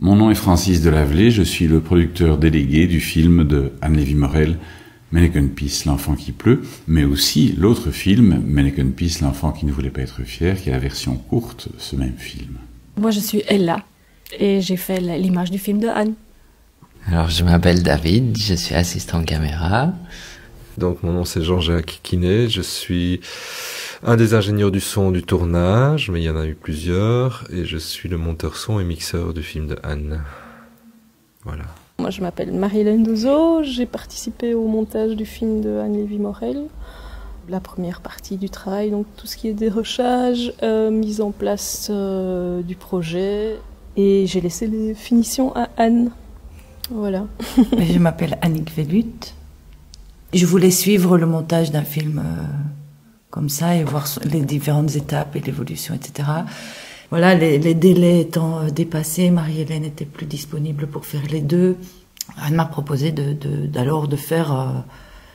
Mon nom est Francis Delavelay, je suis le producteur délégué du film de Anne Lévy-Morel, Mannequin Peace, l'enfant qui pleut, mais aussi l'autre film, Mannequin Peace, l'enfant qui ne voulait pas être fier, qui est la version courte de ce même film. Moi, je suis Ella et j'ai fait l'image du film de Anne. Alors, je m'appelle David, je suis assistant caméra. Donc, mon nom c'est Jean-Jacques Quinet, je suis un des ingénieurs du son du tournage, mais il y en a eu plusieurs, et je suis le monteur son et mixeur du film de Anne. Voilà. Moi, je m'appelle Marie-Hélène Douzeau, j'ai participé au montage du film de Anne Lévy-Morel. La première partie du travail, donc tout ce qui est dérochage, mise en place du projet, et j'ai laissé les finitions à Anne. Voilà. Je m'appelle Annick Vellut. Je voulais suivre le montage d'un film comme ça et voir les différentes étapes et l'évolution, etc. Voilà, les délais étant dépassés, Marie-Hélène n'était plus disponible pour faire les deux. Anne m'a proposé d'alors de faire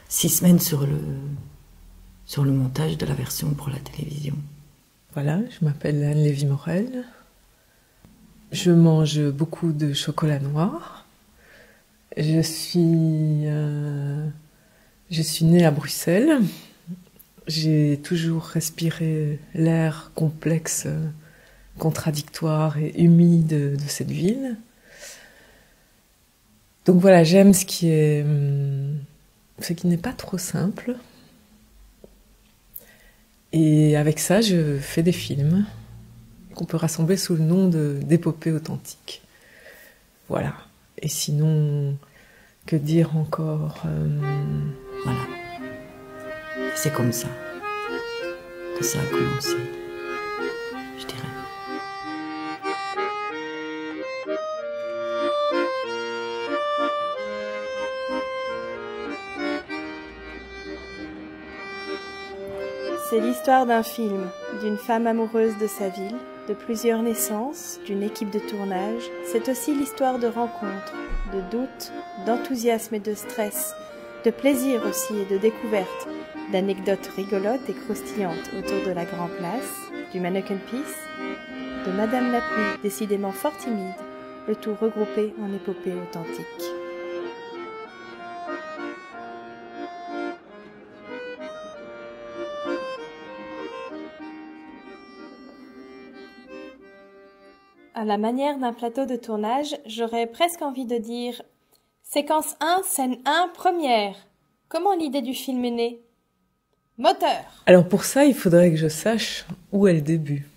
6 semaines sur le montage de la version pour la télévision. Voilà, je m'appelle Anne Lévy-Morel. Je mange beaucoup de chocolat noir. Je suis née à Bruxelles. J'ai toujours respiré l'air complexe, contradictoire et humide de cette ville. Donc voilà, j'aime ce qui n'est pas trop simple. Et avec ça, je fais des films qu'on peut rassembler sous le nom d'épopées authentiques. Voilà. Et sinon, que dire encore Voilà. C'est comme ça que ça a commencé, je dirais. C'est l'histoire d'un film, d'une femme amoureuse de sa ville, de plusieurs naissances, d'une équipe de tournage. C'est aussi l'histoire de rencontres, de doutes, d'enthousiasme et de stress, de plaisir aussi et de découvertes, d'anecdotes rigolotes et croustillantes autour de la Grand Place, du Mannequin Peace, de Madame la Pluie, décidément fort timide, le tout regroupé en épopée authentique. À la manière d'un plateau de tournage, j'aurais presque envie de dire « Séquence 1, scène 1, première ». Comment l'idée du film est née ? Moteur. Alors pour ça, il faudrait que je sache où est le début.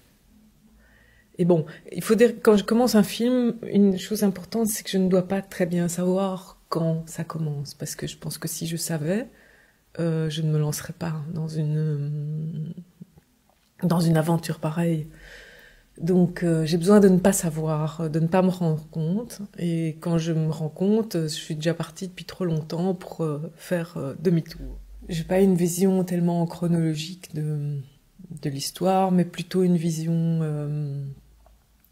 Et bon, il faut dire, quand je commence un film, une chose importante, c'est que je ne dois pas très bien savoir quand ça commence. Parce que je pense que si je savais, je ne me lancerais pas dans une aventure pareille. Donc j'ai besoin de ne pas savoir, de ne pas me rendre compte. Et quand je me rends compte, je suis déjà partie depuis trop longtemps pour faire demi-tour. J'ai pas une vision tellement chronologique de l'histoire, mais plutôt une vision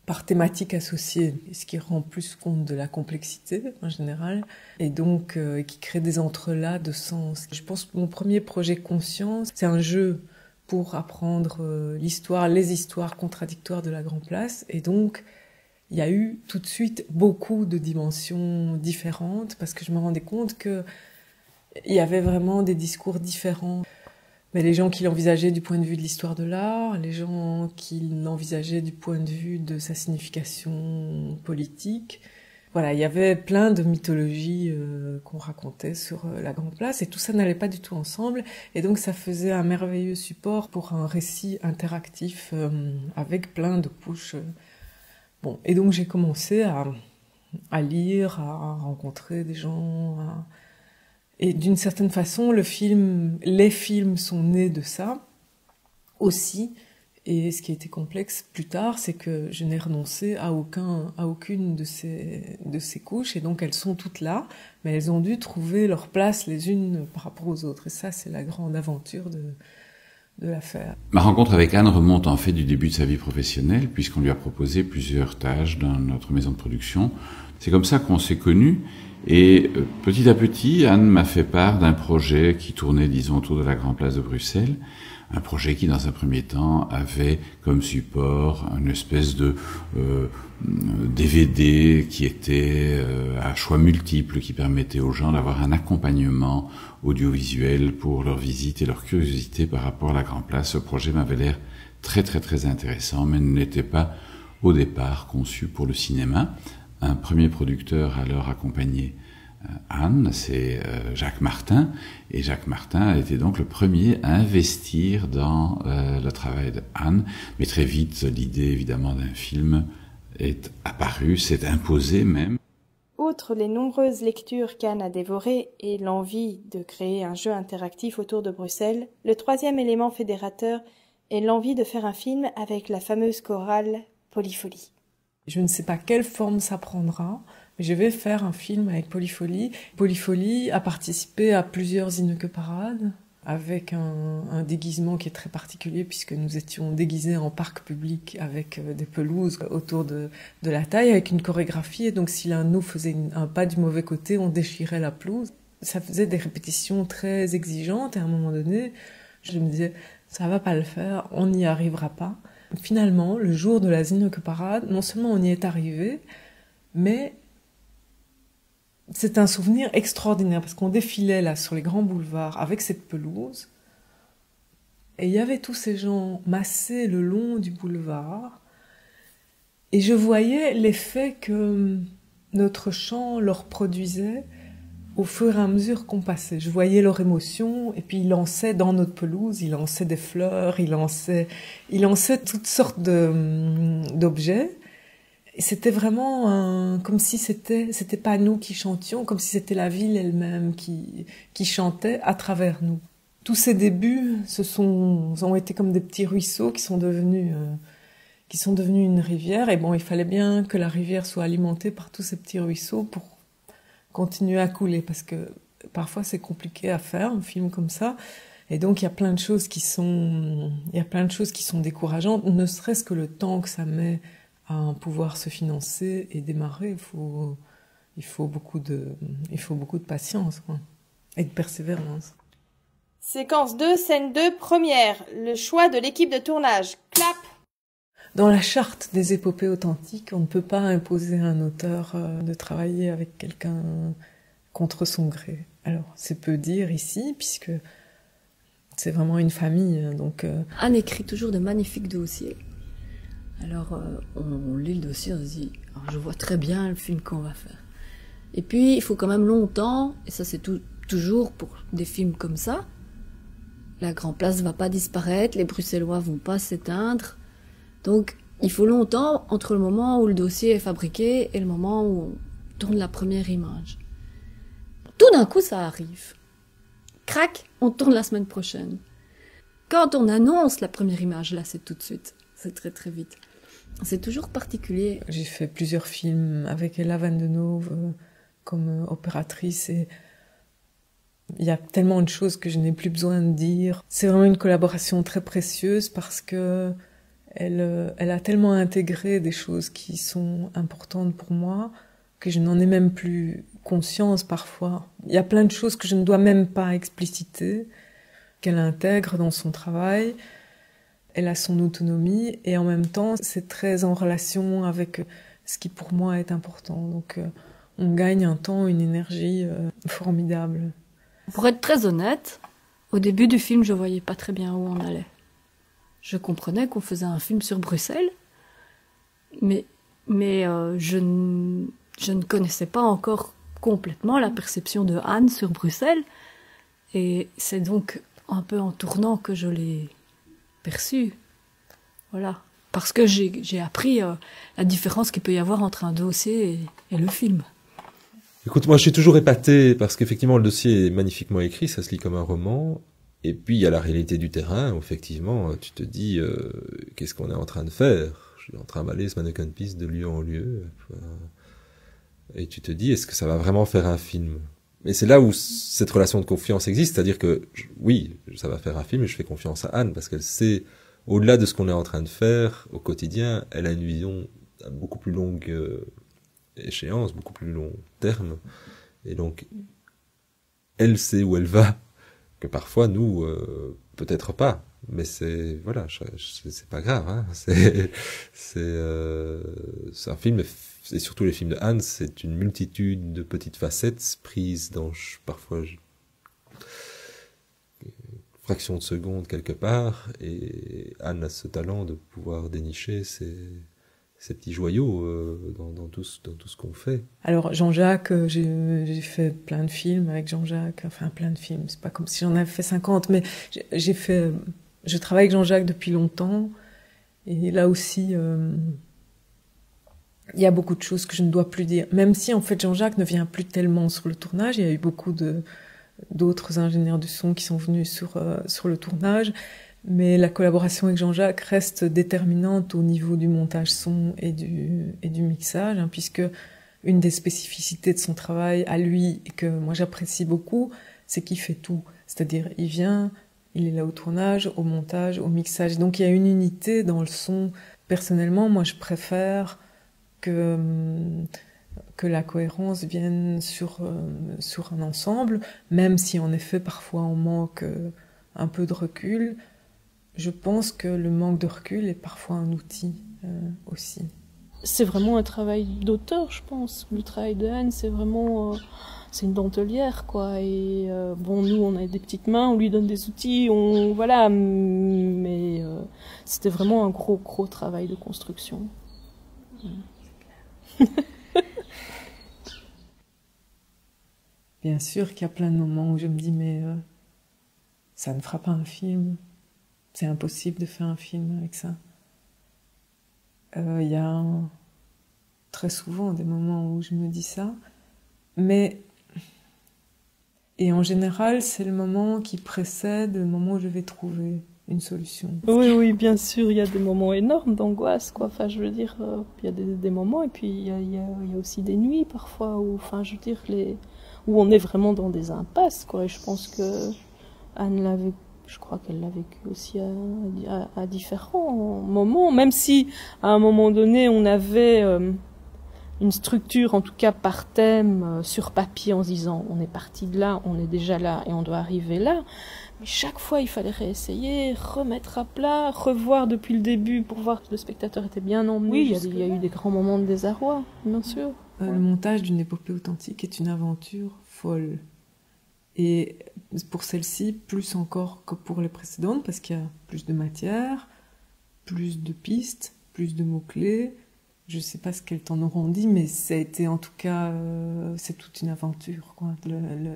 par thématique associée, ce qui rend plus compte de la complexité en général, et donc qui crée des entrelacs de sens. Je pense que mon premier projet conscient, c'est un jeu pour apprendre les histoires contradictoires de la Grand Place, et donc il y a eu tout de suite beaucoup de dimensions différentes, parce que je me rendais compte que il y avait vraiment des discours différents. Mais les gens qui l'envisageaient du point de vue de l'histoire de l'art, les gens qui l'envisageaient du point de vue de sa signification politique. Voilà, il y avait plein de mythologies qu'on racontait sur la Grand Place, et tout ça n'allait pas du tout ensemble. Et donc ça faisait un merveilleux support pour un récit interactif avec plein de couches. Bon, et donc j'ai commencé à lire, à rencontrer des gens, et d'une certaine façon, les films sont nés de ça aussi. Et ce qui a été complexe plus tard, c'est que je n'ai renoncé à aucune de ces couches. Et donc elles sont toutes là, mais elles ont dû trouver leur place les unes par rapport aux autres. Et ça, c'est la grande aventure de l'affaire. Ma rencontre avec Anne remonte en fait du début de sa vie professionnelle, puisqu'on lui a proposé plusieurs tâches dans notre maison de production. C'est comme ça qu'on s'est connus. Et petit à petit, Anne m'a fait part d'un projet qui tournait, disons, autour de la Grand Place de Bruxelles, un projet qui, dans un premier temps, avait comme support une espèce de DVD qui était à choix multiples, qui permettait aux gens d'avoir un accompagnement audiovisuel pour leur visite et leur curiosité par rapport à la Grand Place. Ce projet m'avait l'air très très très intéressant, mais n'était pas au départ conçu pour le cinéma. Un premier producteur alors accompagné Anne, c'est Jacques Martin, et Jacques Martin a été donc le premier à investir dans le travail de Anne, mais très vite l'idée évidemment d'un film est apparue, s'est imposée même. Outre les nombreuses lectures qu'Anne a dévorées et l'envie de créer un jeu interactif autour de Bruxelles, le troisième élément fédérateur est l'envie de faire un film avec la fameuse chorale Polyfolie. Je ne sais pas quelle forme ça prendra, mais je vais faire un film avec Polyfolie. Polyfolie a participé à plusieurs Inneke Parades, avec un déguisement qui est très particulier, puisque nous étions déguisés en parc public avec des pelouses autour de la taille, avec une chorégraphie. Et donc si l'un de nous faisait un pas du mauvais côté, on déchirait la pelouse. Ça faisait des répétitions très exigeantes, et à un moment donné, je me disais, ça va pas le faire, on n'y arrivera pas. Finalement, le jour de la Inneke Parade, non seulement on y est arrivé, mais c'est un souvenir extraordinaire, parce qu'on défilait là sur les grands boulevards avec cette pelouse, et il y avait tous ces gens massés le long du boulevard, et je voyais l'effet que notre chant leur produisait au fur et à mesure qu'on passait. Je voyais leur émotion, et puis ils lançaient dans notre pelouse, ils lançaient des fleurs, ils lançaient toutes sortes d'objets. Et c'était vraiment comme si c'était pas nous qui chantions, comme si c'était la ville elle-même qui chantait à travers nous. Tous ces débuts ont été comme des petits ruisseaux qui sont devenus une rivière. Et bon, il fallait bien que la rivière soit alimentée par tous ces petits ruisseaux pour continuer à couler, parce que parfois c'est compliqué à faire un film comme ça, et donc il y a plein de choses qui sont décourageantes, ne serait-ce que le temps que ça met à pouvoir se financer et démarrer. Il faut beaucoup de patience, quoi, et de persévérance. Séquence 2, scène 2, première, le choix de l'équipe de tournage. Clap! Dans la charte des épopées authentiques, on ne peut pas imposer à un auteur de travailler avec quelqu'un contre son gré. Alors, c'est peu dire ici, puisque c'est vraiment une famille. Donc, Anne écrit toujours de magnifiques dossiers. Alors, on lit le dossier, on se dit, je vois très bien le film qu'on va faire. Et puis, il faut quand même longtemps, et ça c'est toujours pour des films comme ça, la Grand Place ne va pas disparaître, les Bruxellois vont pas s'éteindre. Donc, il faut longtemps entre le moment où le dossier est fabriqué et le moment où on tourne la première image. Tout d'un coup, ça arrive. Crac, on tourne la semaine prochaine. Quand on annonce la première image, là, c'est tout de suite. C'est très très vite. C'est toujours particulier. J'ai fait plusieurs films avec Ella Van Den Hove comme opératrice, et il y a tellement de choses que je n'ai plus besoin de dire. C'est vraiment une collaboration très précieuse, parce que elle a tellement intégré des choses qui sont importantes pour moi que je n'en ai même plus conscience parfois. Il y a plein de choses que je ne dois même pas expliciter, qu'elle intègre dans son travail. Elle a son autonomie, et en même temps, c'est très en relation avec ce qui pour moi est important. Donc on gagne un temps, une énergie formidable. Pour être très honnête, au début du film, je voyais pas très bien où on allait. Je comprenais qu'on faisait un film sur Bruxelles, mais je ne connaissais pas encore complètement la perception de Anne sur Bruxelles, et c'est donc un peu en tournant que je l'ai perçu. Voilà. Parce que j'ai appris la différence qu'il peut y avoir entre un dossier et le film. Écoute, moi je suis toujours épaté, parce qu'effectivement le dossier est magnifiquement écrit, ça se lit comme un roman. Et puis il y a la réalité du terrain, où effectivement tu te dis qu'est-ce qu'on est en train de faire? Je suis en train d'aller ce mannequin piece de lieu en lieu, et tu te dis est-ce que ça va vraiment faire un film? Et c'est là où cette relation de confiance existe, c'est-à-dire que oui, ça va faire un film, et je fais confiance à Anne, parce qu'elle sait, au-delà de ce qu'on est en train de faire au quotidien, elle a une vision à beaucoup plus longue échéance, beaucoup plus long terme, et donc elle sait où elle va, que parfois nous, peut-être pas. Mais c'est pas grave, hein. C'est un film, et surtout les films de Anne, c'est une multitude de petites facettes prises dans parfois fraction de seconde quelque part, et Anne a ce talent de pouvoir dénicher ces petits joyaux dans tout ce qu'on fait. Alors Jean-Jacques, j'ai fait plein de films avec Jean-Jacques, enfin plein de films, c'est pas comme si j'en avais fait 50, mais je travaille avec Jean-Jacques depuis longtemps, et là aussi, il y a beaucoup de choses que je ne dois plus dire, même si en fait Jean-Jacques ne vient plus tellement sur le tournage. Il y a eu beaucoup d'autres ingénieurs du son qui sont venus sur le tournage, mais la collaboration avec Jean-Jacques reste déterminante au niveau du montage son et du mixage, hein, puisque une des spécificités de son travail à lui, et que moi j'apprécie beaucoup, c'est qu'il fait tout. C'est-à-dire, il est là au tournage, au montage, au mixage. Donc il y a une unité dans le son. Personnellement, moi je préfère que la cohérence vienne sur un ensemble, même si en effet parfois on manque un peu de recul. Je pense que le manque de recul est parfois un outil aussi. C'est vraiment un travail d'auteur, je pense. Le travail de Anne, c'est vraiment... c'est une dentelière, quoi. Et bon, nous, on a des petites mains, on lui donne des outils, voilà. Mais c'était vraiment un gros travail de construction. Bien sûr qu'il y a plein de moments où je me dis, mais ça ne fera pas un film. C'est impossible de faire un film avec ça. Il y a très souvent des moments où je me dis ça. Et en général, c'est le moment qui précède le moment où je vais trouver une solution. Oui, bien sûr, il y a des moments énormes d'angoisse, quoi. Enfin, je veux dire, il y a des moments, et puis il y a aussi des nuits parfois, où, enfin, je veux dire, où on est vraiment dans des impasses, quoi. Et je pense que Anne je crois qu'elle l'a vécu aussi à différents moments, même si à un moment donné on avait une structure, en tout cas par thème, sur papier, en se disant on est parti de là, on est déjà là et on doit arriver là. Mais chaque fois il fallait réessayer, remettre à plat, revoir depuis le début pour voir que le spectateur était bien emmené. Oui, il y a eu des grands moments de désarroi, bien sûr. Le montage d'une épopée authentique est une aventure folle. Et pour celle-ci, plus encore que pour les précédentes, parce qu'il y a plus de matière, plus de pistes, plus de mots-clés. Je ne sais pas ce qu'elles t'en auront dit, mais ça a été en tout cas, c'est toute une aventure, quoi.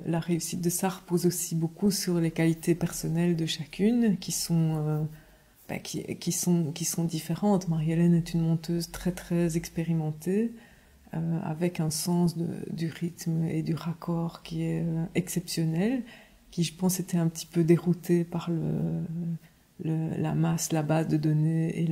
La réussite de ça repose aussi beaucoup sur les qualités personnelles de chacune, qui sont différentes. Marie-Hélène est une monteuse très très expérimentée, avec un sens du rythme et du raccord qui est exceptionnel, qui je pense était un petit peu dérouté par la masse, la base de données et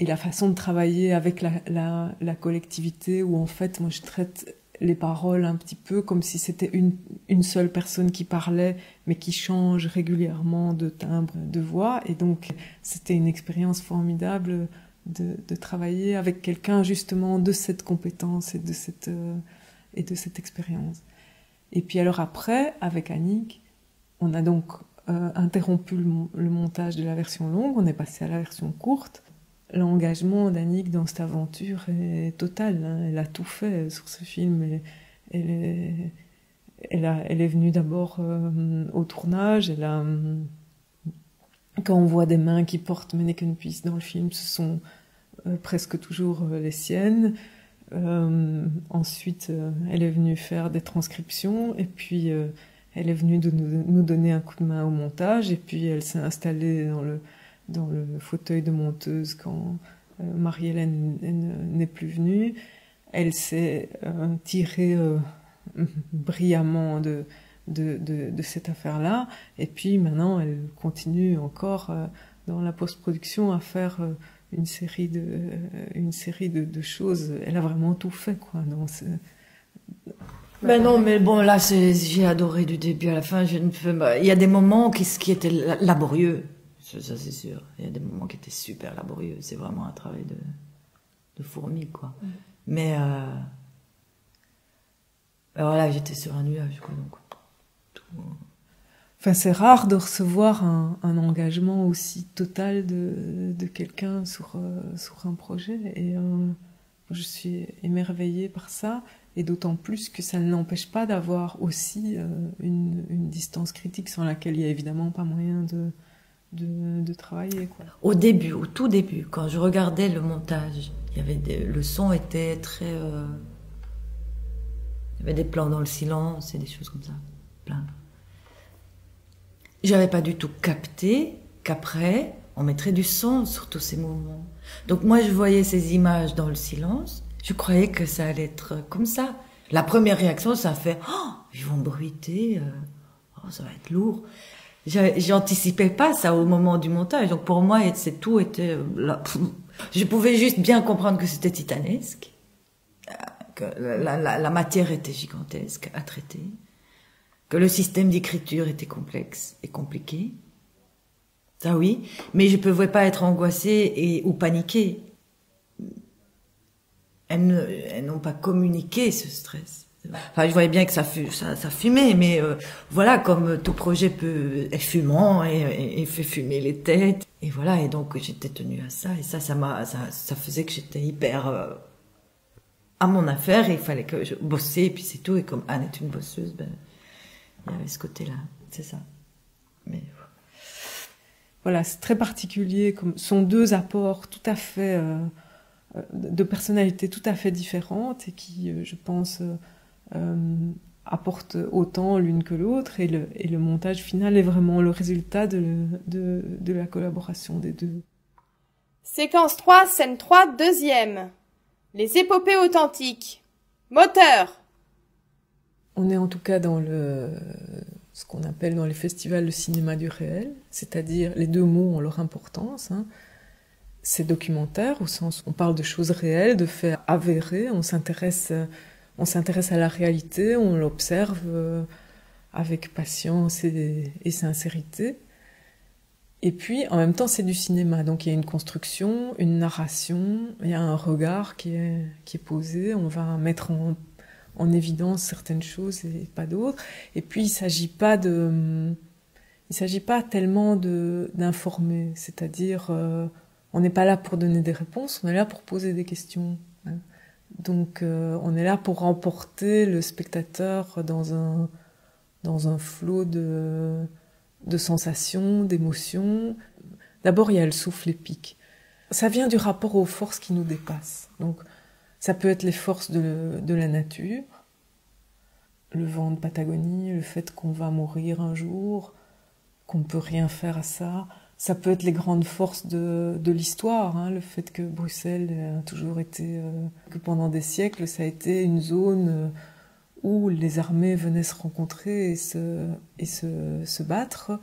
la façon de travailler avec la collectivité, où en fait moi je traite les paroles un petit peu comme si c'était une seule personne qui parlait, mais qui change régulièrement de timbre de voix. Et donc c'était une expérience formidable de travailler avec quelqu'un justement de cette compétence et de cette expérience. Et puis alors après, avec Annick, on a donc interrompu le montage de la version longue, on est passé à la version courte. L'engagement d'Annick dans cette aventure est total, hein. Elle a tout fait sur ce film. Elle est venue d'abord au tournage. Quand on voit des mains qui portent Mannequin Peace dans le film, ce sont presque toujours les siennes. Ensuite, elle est venue faire des transcriptions, et puis elle est venue nous donner un coup de main au montage, et puis elle s'est installée dans le fauteuil de monteuse quand Marie-Hélène n'est plus venue. Elle s'est tirée brillamment de cette affaire-là, et puis maintenant elle continue encore dans la post-production à faire une série de choses. Elle a vraiment tout fait, quoi. Ben non, mais bon, là, j'ai adoré du début à la fin. Il y a des moments qui étaient laborieux, ça c'est sûr. Il y a des moments qui étaient super laborieux. C'est vraiment un travail de fourmi, quoi. Mais voilà, j'étais sur un nuage, quoi. Donc Enfin, c'est rare de recevoir un engagement aussi total de quelqu'un sur un projet. Et je suis émerveillée par ça. Et d'autant plus que ça ne l'empêche pas d'avoir aussi une distance critique sans laquelle il n'y a évidemment pas moyen de travailler, quoi. Au début, au tout début, quand je regardais le montage, le son était très... il y avait des plans dans le silence et des choses comme ça. Plein. J'avais pas du tout capté qu'après, on mettrait du son sur tous ces mouvements. Donc moi, je voyais ces images dans le silence. Je croyais que ça allait être comme ça. La première réaction, ça fait « Oh, ils vont bruiter, oh, ça va être lourd ». J'anticipais pas ça au moment du montage. Donc pour moi, tout était là. Je pouvais juste bien comprendre que c'était titanesque, que la matière était gigantesque à traiter, que le système d'écriture était complexe et compliqué. Ça oui, mais je ne pouvais pas être angoissée ou paniquée. Elles n'ont pas communiqué ce stress. Enfin, je voyais bien que ça fumait, mais voilà, comme tout projet est fumant et fait fumer les têtes. Et voilà, et donc j'étais tenue à ça, et ça faisait que j'étais hyper à mon affaire, et il fallait que je bossais, et puis c'est tout. Et comme Anne est une bosseuse, ben il y avait ce côté-là, c'est ça. Mais voilà, c'est très particulier, comme sont deux apports tout à fait de personnalités tout à fait différentes et qui, je pense, apportent autant l'une que l'autre, et le montage final est vraiment le résultat de la collaboration des deux. Séquence 3, scène 3, deuxième. Les épopées authentiques. Moteur. On est en tout cas dans ce qu'on appelle dans les festivals le cinéma du réel, c'est-à-dire les deux mots ont leur importance, hein. C'est documentaire au sens où on parle de choses réelles, de faits avérés, on s'intéresse à la réalité, on l'observe avec patience et sincérité. Et puis, en même temps, c'est du cinéma. Donc, il y a une construction, une narration, il y a un regard qui est posé. On va mettre en évidence certaines choses et pas d'autres. Et puis, il s'agit pas tellement d'informer. C'est-à-dire, on n'est pas là pour donner des réponses, on est là pour poser des questions. Donc, on est là pour emporter le spectateur dans un flot de sensations, d'émotions. D'abord, il y a le souffle épique. Ça vient du rapport aux forces qui nous dépassent. Donc, ça peut être les forces de la nature, le vent de Patagonie, le fait qu'on va mourir un jour, qu'on ne peut rien faire à ça. Ça peut être les grandes forces de l'histoire, hein, le fait que Bruxelles a toujours été, que pendant des siècles, ça a été une zone où les armées venaient se rencontrer et se battre.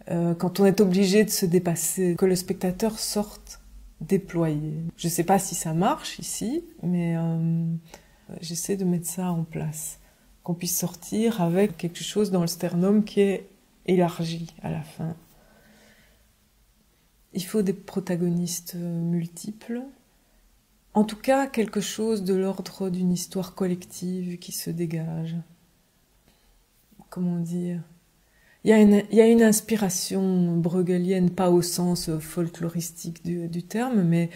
Quand on est obligé de se dépasser, que le spectateur sorte déployé. Je ne sais pas si ça marche ici, mais j'essaie de mettre ça en place. Qu'on puisse sortir avec quelque chose dans le sternum qui est élargi à la fin. Il faut des protagonistes multiples. En tout cas, quelque chose de l'ordre d'une histoire collective qui se dégage. Comment dire ? Il y a une inspiration bruegelienne, pas au sens folkloristique du terme, mais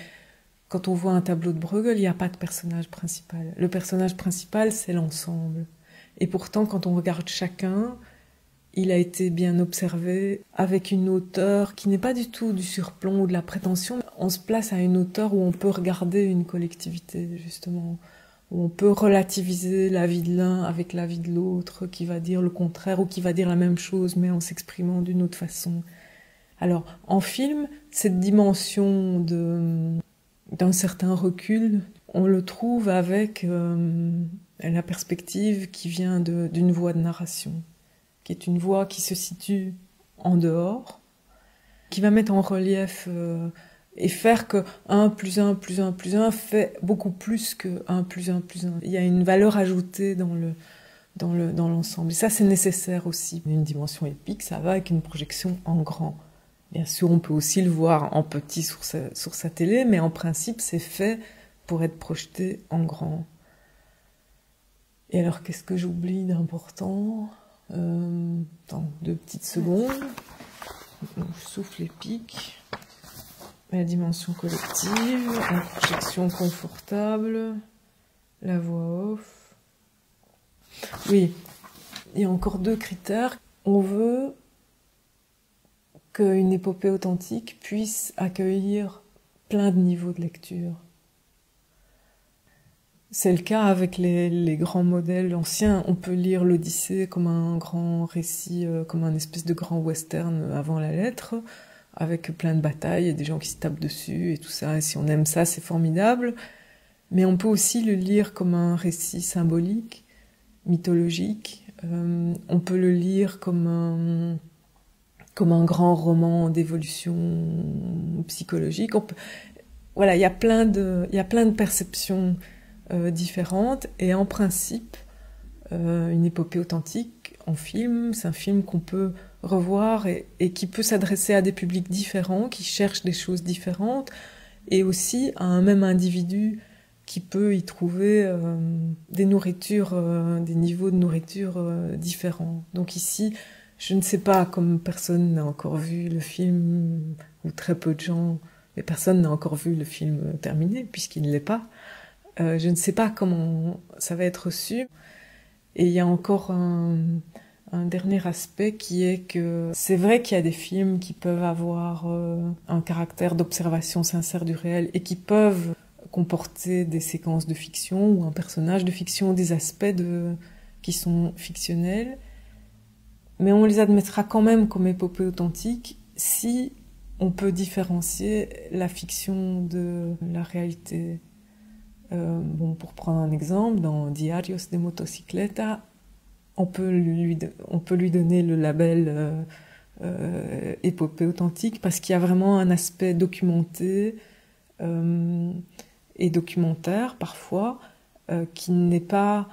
quand on voit un tableau de Bruegel, il n'y a pas de personnage principal. Le personnage principal, c'est l'ensemble. Et pourtant, quand on regarde chacun, il a été bien observé avec une hauteur qui n'est pas du tout du surplomb ou de la prétention. On se place à une hauteur où on peut regarder une collectivité, justement, où on peut relativiser la vie de l'un avec la vie de l'autre, qui va dire le contraire ou qui va dire la même chose, mais en s'exprimant d'une autre façon. Alors, en film, cette dimension d'un certain recul, on le trouve avec la perspective qui vient d'une voix de narration, qui est une voix qui se situe en dehors, qui va mettre en relief et faire que 1 plus 1 plus 1 plus 1 fait beaucoup plus que 1 plus 1 plus 1. Il y a une valeur ajoutée dans l'ensemble. Et ça, c'est nécessaire aussi. Une dimension épique, ça va avec une projection en grand. Bien sûr, on peut aussi le voir en petit sur sa télé, mais en principe, c'est fait pour être projeté en grand. Et alors, qu'est-ce que j'oublie d'important ? Dans 2 petites secondes. Donc, je souffle les pics. La dimension collective, la projection confortable, la voix off. Oui, il y a encore 2 critères. On veut qu'une épopée authentique puisse accueillir plein de niveaux de lecture. C'est le cas avec les grands modèles anciens. On peut lire l'Odyssée comme un grand récit, comme un espèce de grand western avant la lettre, avec plein de batailles et des gens qui se tapent dessus et tout ça. Et si on aime ça, c'est formidable. Mais on peut aussi le lire comme un récit symbolique, mythologique. On peut le lire comme un grand roman d'évolution psychologique. Voilà, il y a plein de perceptions différentes. Et en principe, une épopée authentique en film, c'est un film qu'on peut revoir et qui peut s'adresser à des publics différents, qui cherchent des choses différentes, et aussi à un même individu qui peut y trouver des nourritures, des niveaux de nourriture différents. Donc ici, je ne sais pas, comme personne n'a encore vu le film, ou très peu de gens, mais personne n'a encore vu le film terminé, puisqu'il ne l'est pas. Je ne sais pas comment ça va être reçu. Et il y a encore un dernier aspect qui est que c'est vrai qu'il y a des films qui peuvent avoir un caractère d'observation sincère du réel et qui peuvent comporter des séquences de fiction ou un personnage de fiction, des aspects qui sont fictionnels, mais on les admettra quand même comme épopée authentique si on peut différencier la fiction de la réalité. Pour prendre un exemple, dans Diarios de Motocicleta, on peut lui donner le label épopée authentique parce qu'il y a vraiment un aspect documenté et documentaire parfois qui n'est pas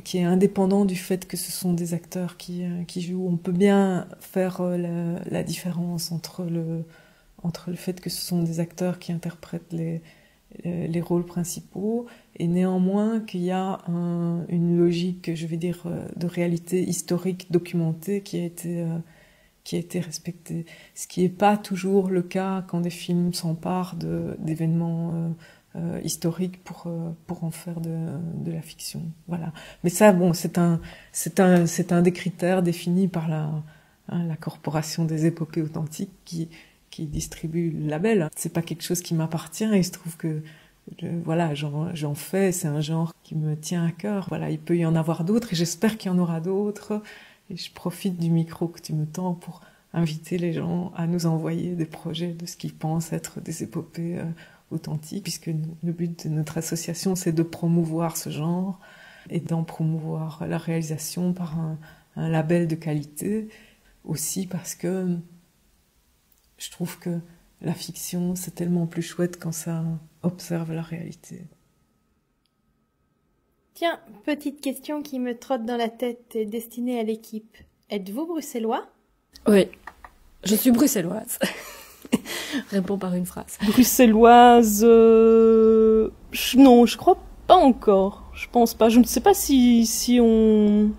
qui est indépendant du fait que ce sont des acteurs qui jouent. On peut bien faire la différence entre le fait que ce sont des acteurs qui interprètent les rôles principaux, et néanmoins qu'il y a une logique, je vais dire, de réalité historique documentée qui a été respectée. Ce qui n'est pas toujours le cas quand des films s'emparent d'événements historiques pour en faire de la fiction. Voilà. Mais ça, bon, c'est un des critères définis par la Corporation des épopées authentiques qui distribue le label. C'est pas quelque chose qui m'appartient et il se trouve que voilà, j'en fais, c'est un genre qui me tient à cœur. Voilà, il peut y en avoir d'autres et j'espère qu'il y en aura d'autres. Et je profite du micro que tu me tends pour inviter les gens à nous envoyer des projets de ce qu'ils pensent être des épopées authentiques, puisque le but de notre association, c'est de promouvoir ce genre et d'en promouvoir la réalisation par un label de qualité, aussi parce que je trouve que la fiction, c'est tellement plus chouette quand ça observe la réalité. Tiens, petite question qui me trotte dans la tête et destinée à l'équipe. Êtes-vous bruxellois ? Oui, je suis bruxelloise. Réponds par une phrase. Bruxelloise... Non, je crois pas encore. Je pense pas. Je ne sais pas si on...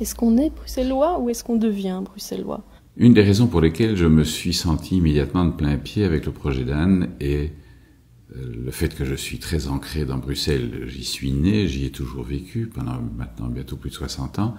Est-ce qu'on est bruxellois ou est-ce qu'on devient bruxellois ? Une des raisons pour lesquelles je me suis senti immédiatement de plein pied avec le projet d'Anne est le fait que je suis très ancré dans Bruxelles. J'y suis né, j'y ai toujours vécu pendant maintenant bientôt plus de 60 ans.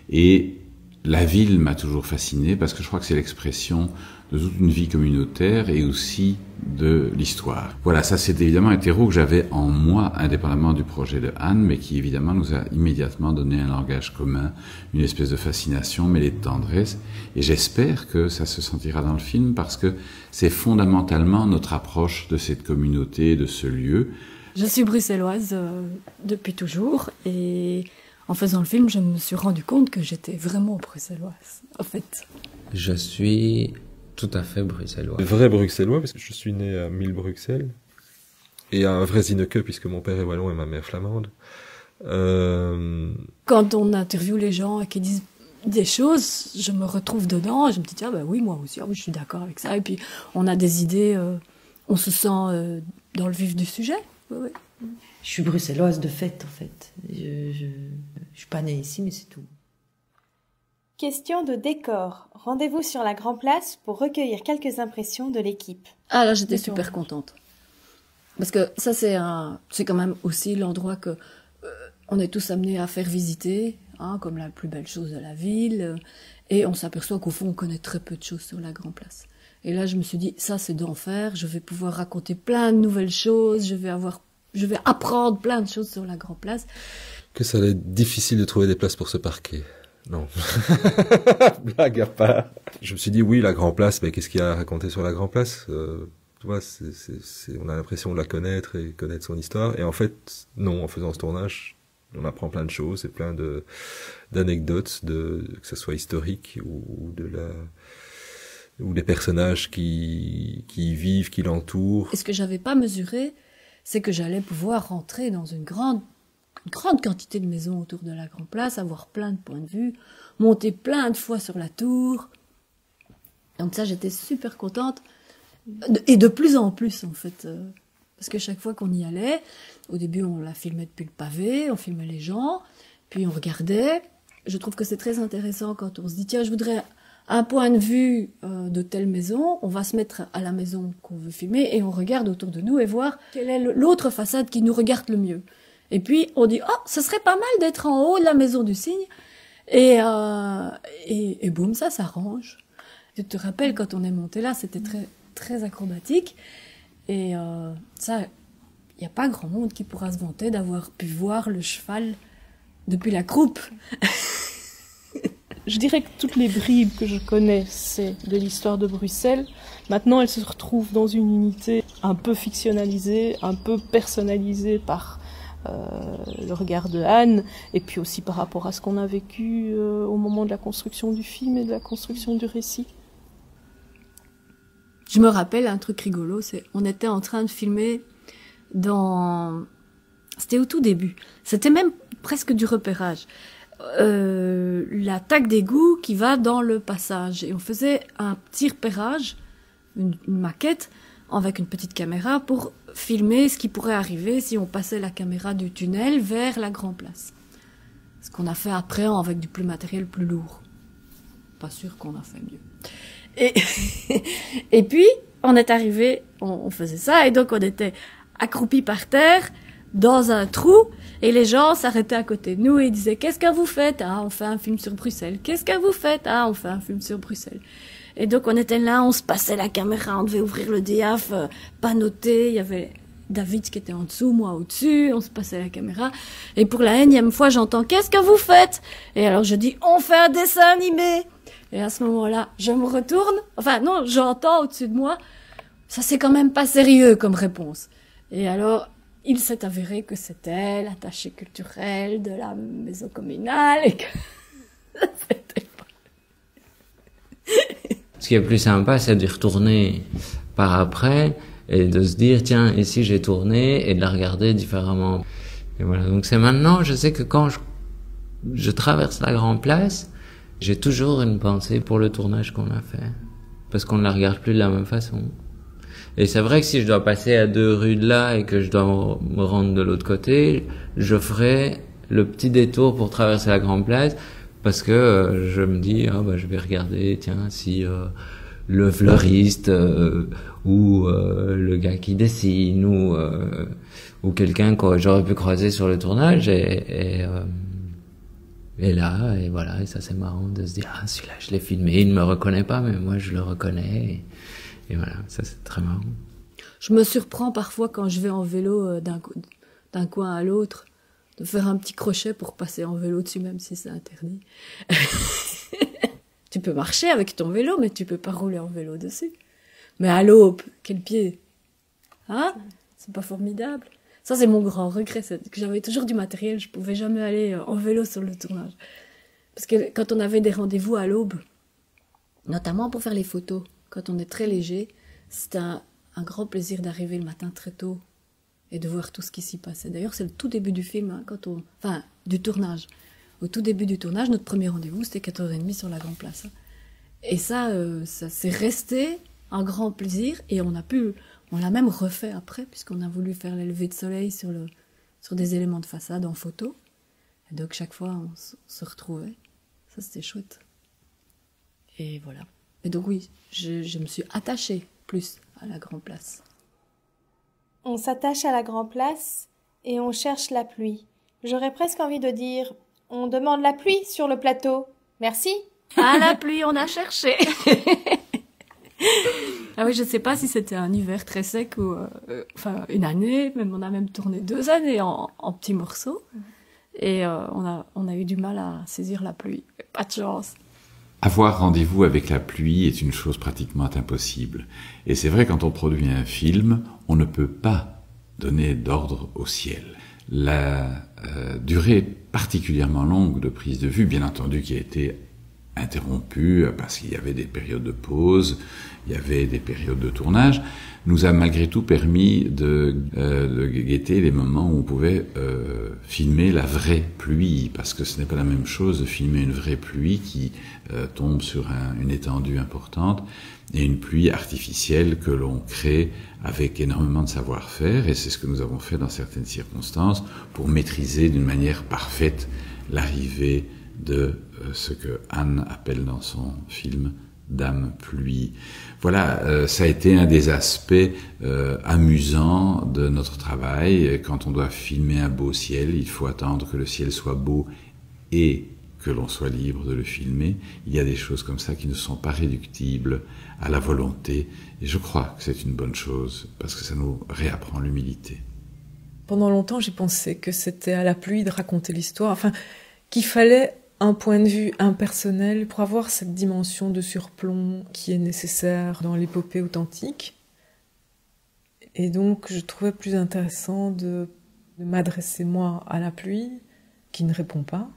Et la ville m'a toujours fasciné parce que je crois que c'est l'expression de toute une vie communautaire et aussi de l'histoire. Voilà, ça c'est évidemment un terreau que j'avais en moi, indépendamment du projet de Anne, mais qui évidemment nous a immédiatement donné un langage commun, une espèce de fascination, mêlée de tendresse. Et j'espère que ça se sentira dans le film parce que c'est fondamentalement notre approche de cette communauté, de ce lieu. Je suis bruxelloise depuis toujours et en faisant le film, je me suis rendu compte que j'étais vraiment bruxelloise, en fait. Je suis tout à fait bruxellois. Vrai bruxellois, parce que je suis né à Mille-Bruxelles. Et un vrai Zinneke, puisque mon père est wallon et ma mère flamande. Quand on interviewe les gens et qu'ils disent des choses, je me retrouve dedans, et je me dis, tiens, bah oui, moi aussi, je suis d'accord avec ça. Et puis, on a des idées, on se sent dans le vif du sujet. Oui. Je suis bruxelloise de fait, en fait. Je Je suis pas née ici, mais c'est tout. Question de décor. Rendez-vous sur la Grand Place pour recueillir quelques impressions de l'équipe. Ah là, j'étais super contente. Parce que ça, c'est quand même aussi l'endroit que on est tous amenés à faire visiter, hein, comme la plus belle chose de la ville. Et on s'aperçoit qu'au fond, on connaît très peu de choses sur la Grand Place. Et là, je me suis dit, ça, c'est d'enfer. Je vais pouvoir raconter plein de nouvelles choses. Je vais apprendre plein de choses sur la Grand Place. Que ça allait être difficile de trouver des places pour se parquer. Non. Blague à part. Je me suis dit, oui, la Grand Place, mais qu'est-ce qu'il y a à raconter sur la Grand Place? Tu vois, on a l'impression de la connaître et connaître son histoire. Et en fait, non, en faisant ce tournage, on apprend plein de choses et plein d'anecdotes, que ce soit historique ou des personnages qui y vivent, qui l'entourent. Et ce que j'avais pas mesuré, c'est que j'allais pouvoir rentrer dans une grande quantité de maisons autour de la Grand Place, avoir plein de points de vue, monter plein de fois sur la tour. Donc ça, j'étais super contente. Et de plus en plus, en fait. Parce que chaque fois qu'on y allait, au début, on la filmait depuis le pavé, on filmait les gens, puis on regardait. Je trouve que c'est très intéressant quand on se dit, tiens, je voudrais un point de vue de telle maison, on va se mettre à la maison qu'on veut filmer et on regarde autour de nous et voir quelle est l'autre façade qui nous regarde le mieux. Et puis, on dit, oh, ce serait pas mal d'être en haut de la maison du cygne. Et boum, ça s'arrange. Tu te rappelles, quand on est monté là, c'était très, très acrobatique. Et ça, il n'y a pas grand monde qui pourra se vanter d'avoir pu voir le cheval depuis la croupe. Je dirais que toutes les bribes que je connais, c'est de l'histoire de Bruxelles. Maintenant, elles se retrouvent dans une unité un peu fictionnalisée, un peu personnalisée par le regard de Anne, et puis aussi par rapport à ce qu'on a vécu au moment de la construction du film et de la construction du récit. Je me rappelle un truc rigolo, on était en train de filmer c'était au tout début, c'était même presque du repérage. La taque d'égout qui va dans le passage. Et on faisait un petit repérage, une maquette, avec une petite caméra pour filmer ce qui pourrait arriver si on passait la caméra du tunnel vers la Grand Place. Ce qu'on a fait après avec du matériel plus lourd. Pas sûr qu'on a fait mieux. Et puis, on est arrivé, on faisait ça, et donc on était accroupis par terre, dans un trou, et les gens s'arrêtaient à côté de nous et ils disaient « Qu'est-ce que vous faites ?»« Ah, on fait un film sur Bruxelles. »« Qu'est-ce que vous faites ?»« Ah, on fait un film sur Bruxelles. » Et donc on était là, on se passait la caméra, on devait ouvrir le diaph, pas noter, il y avait David qui était en dessous, moi au-dessus, on se passait la caméra. Et pour la énième fois, j'entends « Qu'est-ce que vous faites ?» Et alors je dis « On fait un dessin animé !» Et à ce moment-là, je me retourne, enfin non, j'entends au-dessus de moi « Ça c'est quand même pas sérieux comme réponse. » Et alors... il s'est avéré que c'était l'attaché culturel de la maison communale et que c'était pas... Ce qui est plus sympa, c'est d'y retourner par après et de se dire, tiens, ici j'ai tourné et de la regarder différemment. Et voilà. Donc c'est maintenant, je sais que quand je traverse la Grand Place, j'ai toujours une pensée pour le tournage qu'on a fait. Parce qu'on ne la regarde plus de la même façon. Et c'est vrai que si je dois passer à 2 rues de là et que je dois me rendre de l'autre côté, je ferai le petit détour pour traverser la Grand Place parce que je me dis je vais regarder si le fleuriste ou le gars qui dessine ou quelqu'un que j'aurais pu croiser sur le tournage et là et voilà, et ça c'est marrant de se dire celui-là je l'ai filmé, il ne me reconnaît pas mais moi je le reconnais. Et voilà, ça c'est très marrant. Je me surprends parfois quand je vais en vélo d'un coin à l'autre, de faire un petit crochet pour passer en vélo dessus, même si c'est interdit. Tu peux marcher avec ton vélo, mais tu peux pas rouler en vélo dessus. Mais à l'aube, quel pied! Hein? C'est pas formidable? Ça c'est mon grand regret, c'est que j'avais toujours du matériel, je pouvais jamais aller en vélo sur le tournage. Parce que quand on avait des rendez-vous à l'aube, notamment pour faire les photos, quand on est très léger, c'est un grand plaisir d'arriver le matin très tôt et de voir tout ce qui s'y passait. D'ailleurs, c'est le tout début du film, du tournage. Au tout début du tournage, notre premier rendez-vous, c'était 14h30 sur la Grand Place. Et ça s'est resté un grand plaisir et on l'a même refait après, puisqu'on a voulu faire les levées de soleil sur des éléments de façade en photo. Et donc chaque fois, on se retrouvait. Ça, c'était chouette. Et voilà. Et donc oui, je me suis attachée plus à la Grand Place. On s'attache à la Grand Place et on cherche la pluie. J'aurais presque envie de dire, on demande la pluie sur le plateau. Merci. Ah, la pluie, on a cherché. Ah oui, je sais pas si c'était un hiver très sec ou enfin une année, même on a même tourné 2 années en petits morceaux et on a eu du mal à saisir la pluie. Pas de chance. Avoir rendez-vous avec la pluie est une chose pratiquement impossible. Et c'est vrai, quand on produit un film, on ne peut pas donner d'ordre au ciel. La durée particulièrement longue de prise de vue, bien entendu, qui a été interrompue parce qu'il y avait des périodes de pause, il y avait des périodes de tournage, nous a malgré tout permis de guetter les moments où on pouvait filmer la vraie pluie, parce que ce n'est pas la même chose de filmer une vraie pluie qui tombe sur une étendue importante et une pluie artificielle que l'on crée avec énormément de savoir-faire, et c'est ce que nous avons fait dans certaines circonstances pour maîtriser d'une manière parfaite l'arrivée de ce que Anne appelle dans son film Dame Pluie. Voilà, ça a été un des aspects amusants de notre travail. Quand on doit filmer un beau ciel, il faut attendre que le ciel soit beau et que l'on soit libre de le filmer. Il y a des choses comme ça qui ne sont pas réductibles à la volonté, et je crois que c'est une bonne chose, parce que ça nous réapprend l'humilité. Pendant longtemps, j'ai pensé que c'était à la pluie de raconter l'histoire, enfin, qu'il fallait un point de vue impersonnel pour avoir cette dimension de surplomb qui est nécessaire dans l'épopée authentique. Et donc, je trouvais plus intéressant de m'adresser, moi, à la pluie, qui ne répond pas.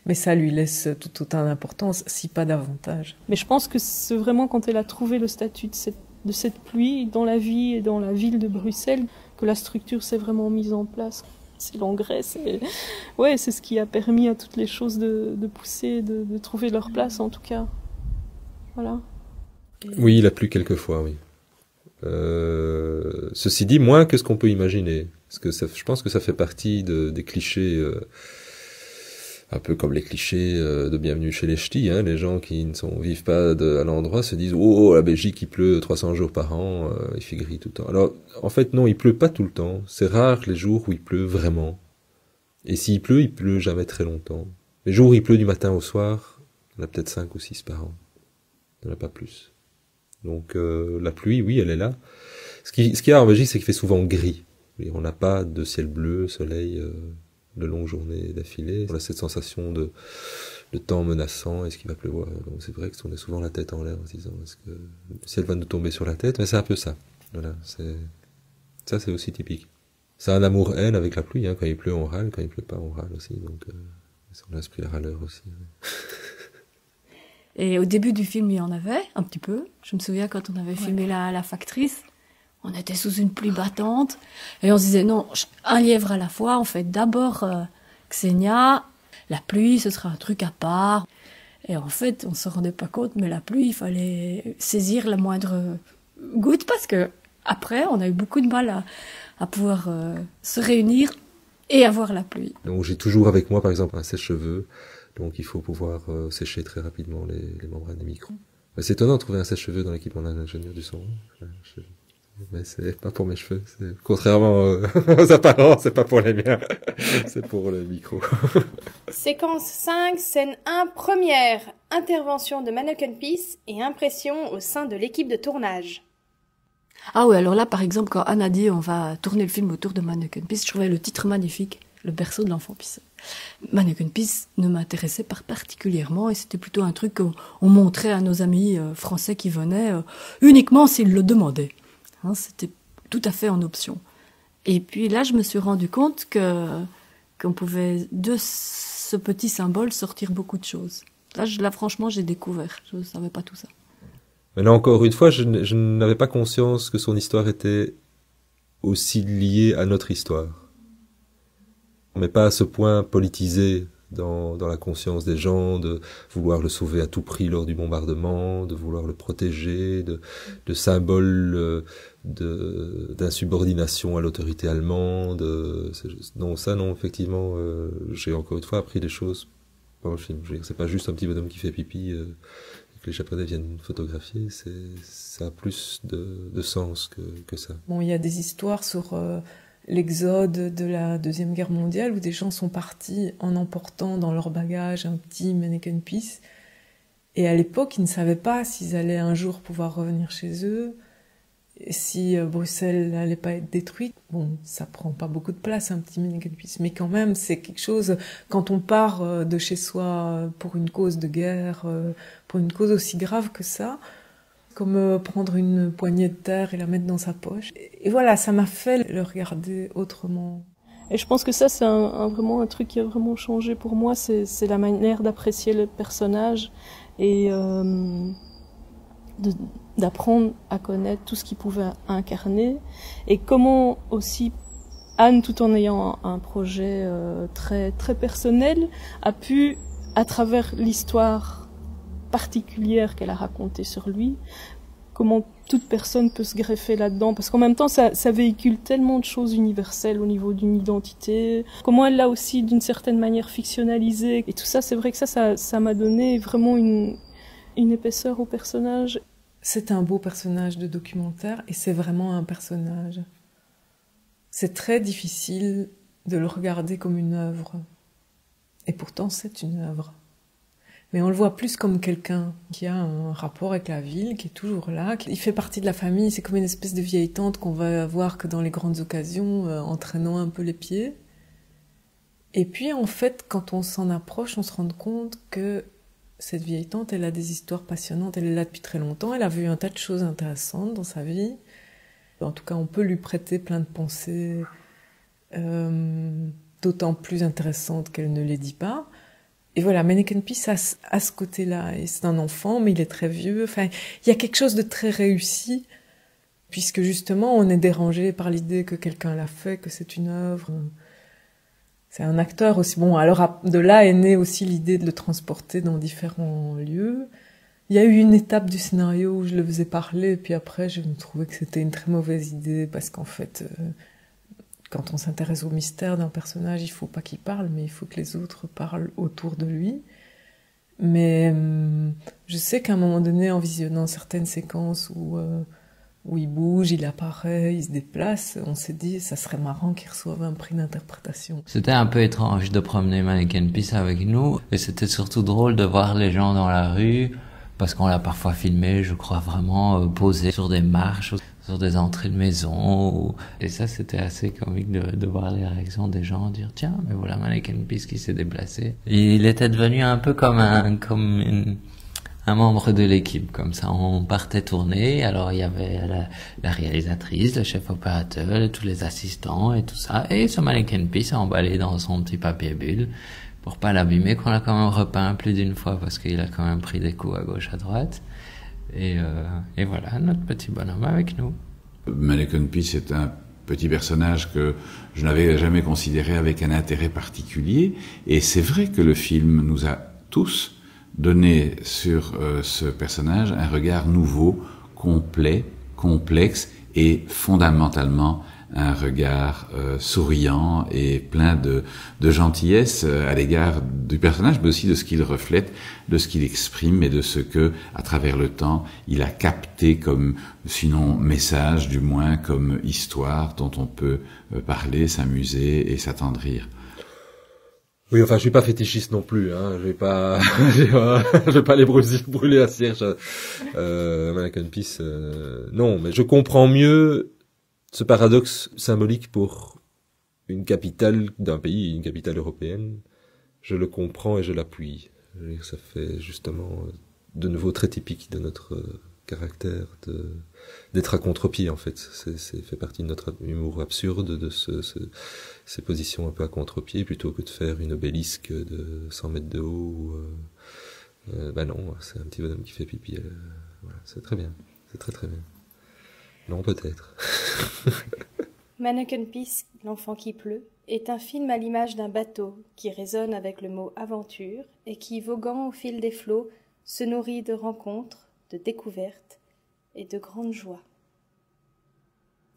Mais ça lui laisse tout autant d'importance, si pas davantage. Mais je pense que c'est vraiment quand elle a trouvé le statut de cette pluie dans la vie et dans la ville de Bruxelles que la structure s'est vraiment mise en place. C'est l'engrais, c'est ce qui a permis à toutes les choses de pousser, de trouver leur place en tout cas. Voilà. Oui, il a plu quelquefois, oui. Ceci dit, moins que ce qu'on peut imaginer. Parce que je pense que ça fait partie des clichés, un peu comme les clichés de Bienvenue chez les Ch'tis, hein. Les gens qui ne vivent pas à l'endroit se disent « Oh, la Belgique, il pleut 300 jours par an, il fait gris tout le temps. » Alors, en fait, non, il pleut pas tout le temps. C'est rare les jours où il pleut vraiment. Et s'il pleut jamais très longtemps. Les jours où il pleut du matin au soir, il y en a peut-être 5 ou 6 par an. Il n'y en a pas plus. Donc, la pluie, oui, elle est là. Ce qu'il y a en Belgique, c'est qu'il fait souvent gris. On n'a pas de ciel bleu, soleil... de longues journées d'affilée. On a cette sensation de temps menaçant, est-ce qu'il va pleuvoir? Donc c'est vrai qu'on a souvent la tête en l'air en se disant est-ce que le ciel va nous tomber sur la tête? Mais c'est un peu ça. Voilà, ça c'est aussi typique. C'est un amour-haine avec la pluie, hein. Quand il pleut on râle, quand il pleut pas on râle aussi. Donc on a esprit la râleur aussi. Ouais. Et au début du film, il y en avait un petit peu. Je me souviens quand on avait filmé la factrice, on était sous une pluie battante et on se disait non, un lièvre à la fois, on fait d'abord Xenia, la pluie ce sera un truc à part. Et en fait, on se rendait pas compte, mais la pluie, il fallait saisir la moindre goutte parce que après, on a eu beaucoup de mal à pouvoir se réunir et avoir la pluie. Donc j'ai toujours avec moi par exemple un sèche-cheveux, donc il faut pouvoir sécher très rapidement les membranes des micros. C'est étonnant de trouver un sèche-cheveux dans l'équipe, on a un ingénieur du son. Mais c'est pas pour mes cheveux, contrairement aux apparences, c'est pas pour les miens, c'est pour le micro. Séquence 5, scène 1, première. Intervention de Mannequin Peace et impression au sein de l'équipe de tournage. Ah oui, alors là, par exemple, quand Anne a dit on va tourner le film autour de Mannequin Peace, je trouvais le titre magnifique, Le berceau de l'enfant pisseux. Mannequin Peace ne m'intéressait pas particulièrement et c'était plutôt un truc qu'on montrait à nos amis français qui venaient uniquement s'ils le demandaient. Hein, c'était tout à fait en option. Et puis là, je me suis rendu compte qu'on pouvait de ce petit symbole sortir beaucoup de choses. Là franchement, j'ai découvert. Je ne savais pas tout ça. Mais là, encore une fois, je n'avais pas conscience que son histoire était aussi liée à notre histoire. Mais pas à ce point politisée dans la conscience des gens, de vouloir le sauver à tout prix lors du bombardement, de vouloir le protéger, de symboles d'insubordination à l'autorité allemande. Non, effectivement, j'ai encore une fois appris des choses dans le film. Je veux dire, c'est pas juste un petit bonhomme qui fait pipi que les Japonais viennent photographier, ça a plus de sens que ça. Bon, il y a des histoires sur l'exode de la Deuxième Guerre mondiale où des gens sont partis en emportant dans leur bagage un petit Manneken Pis. Et à l'époque, ils ne savaient pas s'ils allaient un jour pouvoir revenir chez eux, et si Bruxelles n'allait pas être détruite. Bon, ça prend pas beaucoup de place, un petit Manneken Pis, mais quand même, c'est quelque chose, quand on part de chez soi pour une cause de guerre, pour une cause aussi grave que ça, comme prendre une poignée de terre et la mettre dans sa poche. Et voilà, ça m'a fait le regarder autrement. Et je pense que ça, c'est vraiment un truc qui a vraiment changé pour moi, c'est la manière d'apprécier le personnage et d'apprendre à connaître tout ce qu'il pouvait incarner et comment aussi Anne, tout en ayant un projet très, très personnel, a pu, à travers l'histoire particulière qu'elle a racontée sur lui, comment toute personne peut se greffer là-dedans, parce qu'en même temps ça véhicule tellement de choses universelles au niveau d'une identité, comment elle l'a aussi d'une certaine manière fictionnalisé, et tout ça, c'est vrai que ça m'a donné vraiment une épaisseur au personnage. C'est un beau personnage de documentaire, et c'est vraiment un personnage. C'est très difficile de le regarder comme une œuvre, et pourtant c'est une œuvre. Mais on le voit plus comme quelqu'un qui a un rapport avec la ville, qui est toujours là, il fait partie de la famille, c'est comme une espèce de vieille tante qu'on va voir que dans les grandes occasions, en traînant un peu les pieds. Et puis en fait, quand on s'en approche, on se rend compte que cette vieille tante, elle a des histoires passionnantes, elle est là depuis très longtemps, elle a vu un tas de choses intéressantes dans sa vie. En tout cas, on peut lui prêter plein de pensées, d'autant plus intéressantes qu'elle ne les dit pas. Et voilà, Manneken Pis a ce côté-là, et c'est un enfant, mais il est très vieux. Enfin, il y a quelque chose de très réussi, puisque justement, on est dérangé par l'idée que quelqu'un l'a fait, que c'est une œuvre. C'est un acteur aussi. Bon, alors de là est née aussi l'idée de le transporter dans différents lieux. Il y a eu une étape du scénario où je le faisais parler, puis après, je me trouvais que c'était une très mauvaise idée, parce qu'en fait, quand on s'intéresse au mystère d'un personnage, il faut pas qu'il parle, mais il faut que les autres parlent autour de lui. Mais je sais qu'à un moment donné, en visionnant certaines séquences où il bouge, il apparaît, il se déplace, on s'est dit, ça serait marrant qu'il reçoive un prix d'interprétation. C'était un peu étrange de promener Manneken Pis avec nous, et c'était surtout drôle de voir les gens dans la rue, parce qu'on l'a parfois filmé, je crois vraiment, posé sur des marches, sur des entrées de maison, et ça c'était assez comique de voir les réactions des gens, dire tiens, mais voilà Manneken Pis qui s'est déplacé. Et il était devenu un peu comme un membre de l'équipe, comme ça on partait tourner, alors il y avait la réalisatrice, le chef opérateur, et tous les assistants et tout ça, et ce Manneken Pis emballé dans son petit papier bulle, pour pas l'abîmer, qu'on a quand même repeint plus d'une fois parce qu'il a quand même pris des coups à gauche à droite. Et voilà, notre petit bonhomme avec nous. Manneken Pis est un petit personnage que je n'avais jamais considéré avec un intérêt particulier. Et c'est vrai que le film nous a tous donné sur ce personnage un regard nouveau, complet, complexe et fondamentalement un regard souriant et plein de gentillesse à l'égard du personnage, mais aussi de ce qu'il reflète, de ce qu'il exprime et de ce que, à travers le temps, il a capté comme, sinon message, du moins comme histoire dont on peut parler, s'amuser et s'attendrir. Oui, enfin, je suis pas fétichiste non plus, hein. Je vais pas les brûler à cierge. Manneken Pis, non, mais je comprends mieux ce paradoxe symbolique pour une capitale d'un pays, une capitale européenne. Je le comprends et je l'appuie. Je veux dire, ça fait justement de nouveau très typique de notre caractère d'être à contre-pied, en fait. C'est fait partie de notre humour absurde, de ces positions un peu à contre-pied, plutôt que de faire une obélisque de 100 mètres de haut. Non, c'est un petit bonhomme qui fait pipi. Voilà, c'est très bien. C'est très très bien. Non, peut-être. Manneken Pis, l'enfant qui pleut, est un film à l'image d'un bateau qui résonne avec le mot aventure et qui, voguant au fil des flots, se nourrit de rencontres, de découvertes et de grandes joies.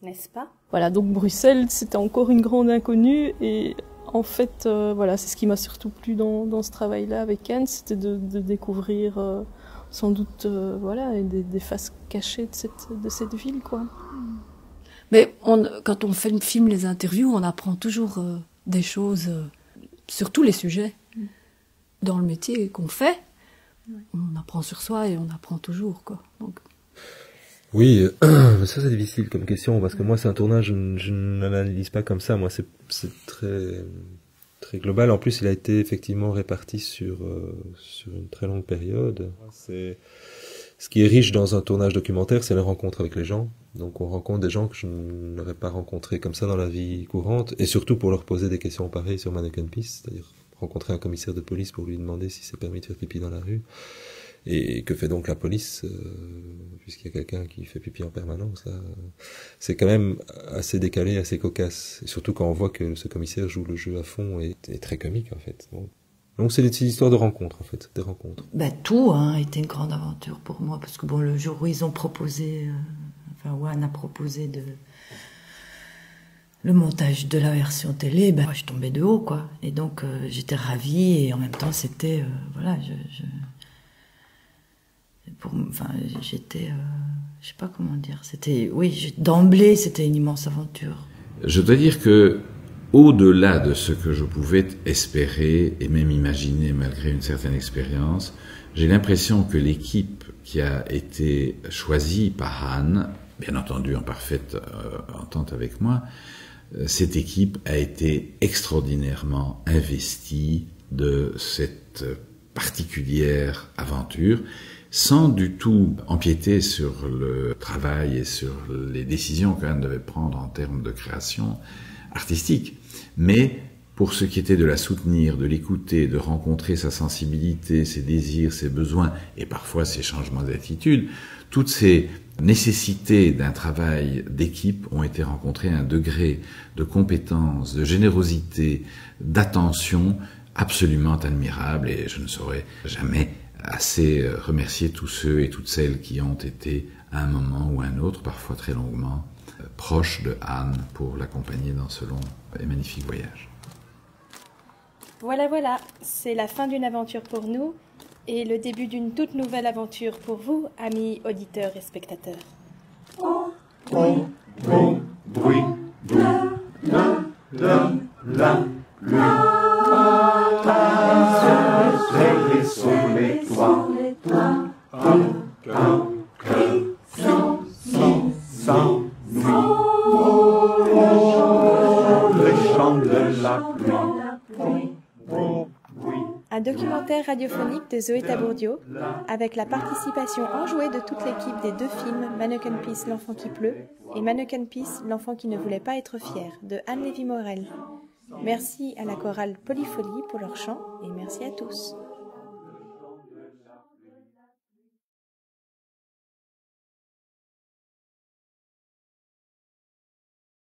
N'est-ce pas? Voilà, donc Bruxelles, c'était encore une grande inconnue et en fait, voilà, c'est ce qui m'a surtout plu dans ce travail-là avec Anne, c'était de découvrir sans doute voilà, des faces cachées de cette ville, quoi. Mais quand on filme les interviews, on apprend toujours des choses sur tous les sujets. Dans le métier qu'on fait, on apprend sur soi et on apprend toujours, quoi. Donc... Oui, ça c'est difficile comme question, parce que moi c'est un tournage, je n'analyse pas comme ça, moi c'est très, très global. En plus il a été effectivement réparti sur une très longue période. Ce qui est riche dans un tournage documentaire, c'est la rencontre avec les gens. Donc on rencontre des gens que je n'aurais pas rencontrés comme ça dans la vie courante, et surtout pour leur poser des questions pareilles sur Mannequin Peace, c'est-à-dire rencontrer un commissaire de police pour lui demander si c'est permis de faire pipi dans la rue. Et que fait donc la police, puisqu'il y a quelqu'un qui fait pipi en permanence, là, c'est quand même assez décalé, assez cocasse. Et surtout quand on voit que ce commissaire joue le jeu à fond et est très comique en fait. Donc c'est des histoires de rencontres en fait, des rencontres. Tout a été une grande aventure pour moi, parce que bon, le jour où ils ont proposé, où Anne a proposé le montage de la version télé, je suis tombée de haut, quoi. Et donc j'étais ravie, et en même temps c'était, voilà, j'étais, je sais pas comment dire, c'était, oui, d'emblée, c'était une immense aventure. Je dois dire que, au-delà de ce que je pouvais espérer et même imaginer malgré une certaine expérience, j'ai l'impression que l'équipe qui a été choisie par Anne, bien entendu en parfaite entente avec moi, cette équipe a été extraordinairement investie de cette particulière aventure, sans du tout empiéter sur le travail et sur les décisions qu'Anne devait prendre en termes de création artistique. Mais pour ce qui était de la soutenir, de l'écouter, de rencontrer sa sensibilité, ses désirs, ses besoins et parfois ses changements d'attitude, toutes ces nécessités d'un travail d'équipe ont été rencontrées à un degré de compétence, de générosité, d'attention absolument admirable, et je ne saurais jamais assez remercier tous ceux et toutes celles qui ont été à un moment ou à un autre, parfois très longuement, proches de Anne pour l'accompagner dans ce long et magnifique voyage. Voilà, c'est la fin d'une aventure pour nous et le début d'une toute nouvelle aventure pour vous, amis auditeurs et spectateurs. Sous les toits, sans nuit, le chant de la pluie. Un documentaire radiophonique de Zoé Tabourdio, avec la participation enjouée de toute l'équipe des deux films Mannequin Peace, l'enfant qui pleut, et Mannequin Peace, l'enfant qui ne voulait pas être fier, de Anne Lévy-Morel. Merci à la chorale Polyfolie pour leur chant, et merci à tous.